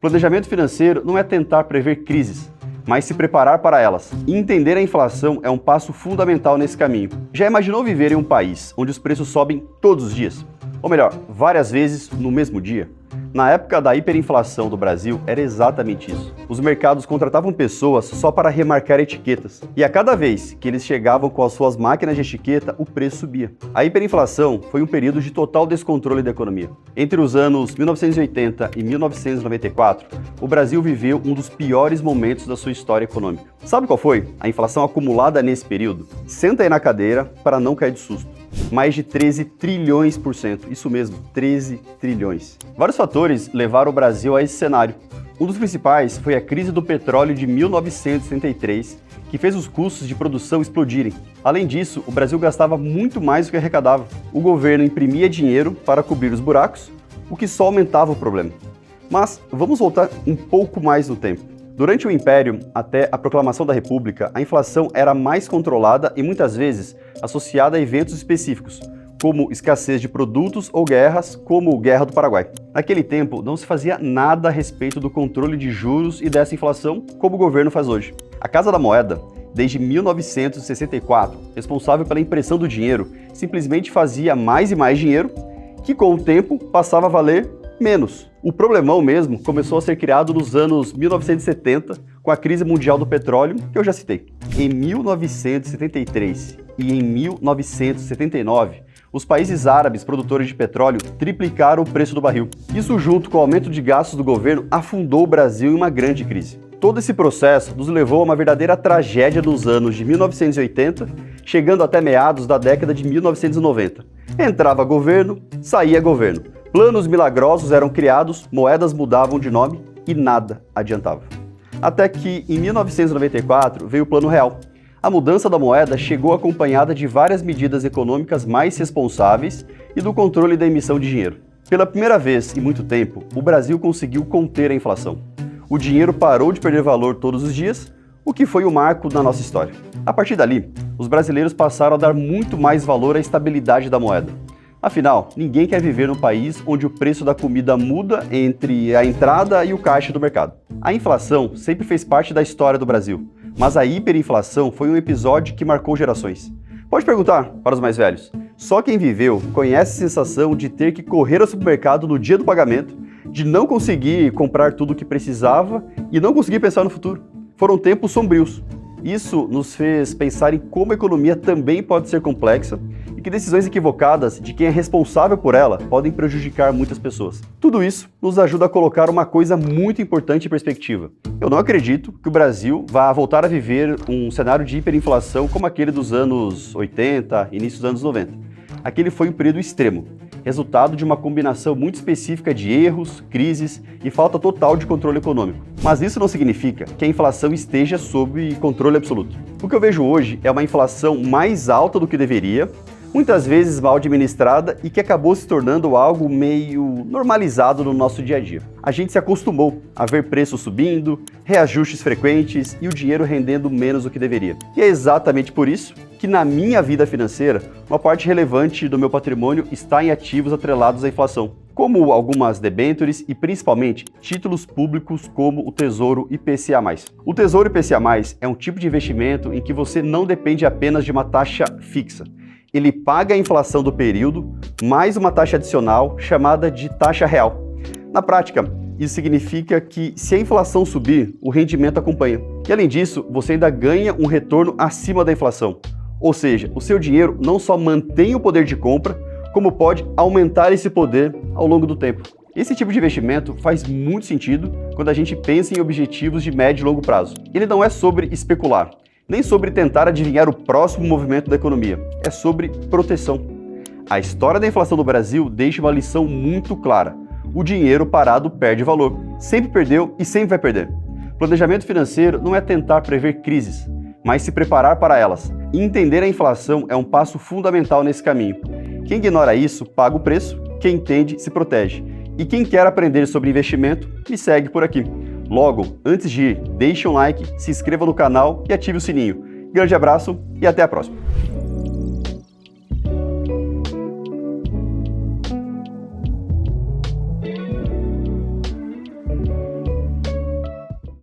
Planejamento financeiro não é tentar prever crises, mas se preparar para elas. E entender a inflação é um passo fundamental nesse caminho. Já imaginou viver em um país onde os preços sobem todos os dias? Ou melhor, várias vezes no mesmo dia? Na época da hiperinflação do Brasil, era exatamente isso. Os mercados contratavam pessoas só para remarcar etiquetas. E a cada vez que eles chegavam com as suas máquinas de etiqueta, o preço subia. A hiperinflação foi um período de total descontrole da economia. Entre os anos 1980 e 1994, o Brasil viveu um dos piores momentos da sua história econômica. Sabe qual foi a inflação acumulada nesse período? Senta aí na cadeira para não cair de susto. Mais de 13 trilhões por cento, isso mesmo, 13 trilhões. Vários fatores levaram o Brasil a esse cenário. Um dos principais foi a crise do petróleo de 1973, que fez os custos de produção explodirem. Além disso, o Brasil gastava muito mais do que arrecadava. O governo imprimia dinheiro para cobrir os buracos, o que só aumentava o problema. Mas vamos voltar um pouco mais no tempo. Durante o Império, até a proclamação da República, a inflação era mais controlada e muitas vezes associada a eventos específicos, como escassez de produtos ou guerras, como a Guerra do Paraguai. Naquele tempo, não se fazia nada a respeito do controle de juros e dessa inflação, como o governo faz hoje. A Casa da Moeda, desde 1964, responsável pela impressão do dinheiro, simplesmente fazia mais e mais dinheiro, que com o tempo passava a valer menos. O problemão mesmo começou a ser criado nos anos 1970, com a crise mundial do petróleo, que eu já citei. Em 1973 e em 1979, os países árabes produtores de petróleo triplicaram o preço do barril. Isso, junto com o aumento de gastos do governo, afundou o Brasil em uma grande crise. Todo esse processo nos levou a uma verdadeira tragédia nos anos de 1980, chegando até meados da década de 1990. Entrava governo, saía governo. Planos milagrosos eram criados, moedas mudavam de nome e nada adiantava. Até que, em 1994, veio o Plano Real. A mudança da moeda chegou acompanhada de várias medidas econômicas mais responsáveis e do controle da emissão de dinheiro. Pela primeira vez em muito tempo, o Brasil conseguiu conter a inflação. O dinheiro parou de perder valor todos os dias, o que foi um marco na nossa história. A partir dali, os brasileiros passaram a dar muito mais valor à estabilidade da moeda. Afinal, ninguém quer viver num país onde o preço da comida muda entre a entrada e o caixa do mercado. A inflação sempre fez parte da história do Brasil, mas a hiperinflação foi um episódio que marcou gerações. Pode perguntar para os mais velhos. Só quem viveu conhece a sensação de ter que correr ao supermercado no dia do pagamento, de não conseguir comprar tudo o que precisava e não conseguir pensar no futuro. Foram tempos sombrios. Isso nos fez pensar em como a economia também pode ser complexa e que decisões equivocadas de quem é responsável por ela podem prejudicar muitas pessoas. Tudo isso nos ajuda a colocar uma coisa muito importante em perspectiva. Eu não acredito que o Brasil vá voltar a viver um cenário de hiperinflação como aquele dos anos 80, início dos anos 90. Aquele foi um período extremo, resultado de uma combinação muito específica de erros, crises e falta total de controle econômico. Mas isso não significa que a inflação esteja sob controle absoluto. O que eu vejo hoje é uma inflação mais alta do que deveria, muitas vezes mal administrada e que acabou se tornando algo meio normalizado no nosso dia a dia. A gente se acostumou a ver preços subindo, reajustes frequentes e o dinheiro rendendo menos do que deveria. E é exatamente por isso que na minha vida financeira, uma parte relevante do meu patrimônio está em ativos atrelados à inflação, como algumas debêntures e principalmente títulos públicos como o Tesouro IPCA+. O Tesouro IPCA+, é um tipo de investimento em que você não depende apenas de uma taxa fixa. Ele paga a inflação do período, mais uma taxa adicional chamada de taxa real. Na prática, isso significa que se a inflação subir, o rendimento acompanha. E além disso, você ainda ganha um retorno acima da inflação. Ou seja, o seu dinheiro não só mantém o poder de compra, como pode aumentar esse poder ao longo do tempo. Esse tipo de investimento faz muito sentido quando a gente pensa em objetivos de médio e longo prazo. Ele não é sobre especular, nem sobre tentar adivinhar o próximo movimento da economia. É sobre proteção. A história da inflação do Brasil deixa uma lição muito clara. O dinheiro parado perde valor. Sempre perdeu e sempre vai perder. Planejamento financeiro não é tentar prever crises, mas se preparar para elas. E entender a inflação é um passo fundamental nesse caminho. Quem ignora isso, paga o preço. Quem entende, se protege. E quem quer aprender sobre investimento, me segue por aqui. Logo, antes de ir, deixe um like, se inscreva no canal e ative o sininho. Grande abraço e até a próxima!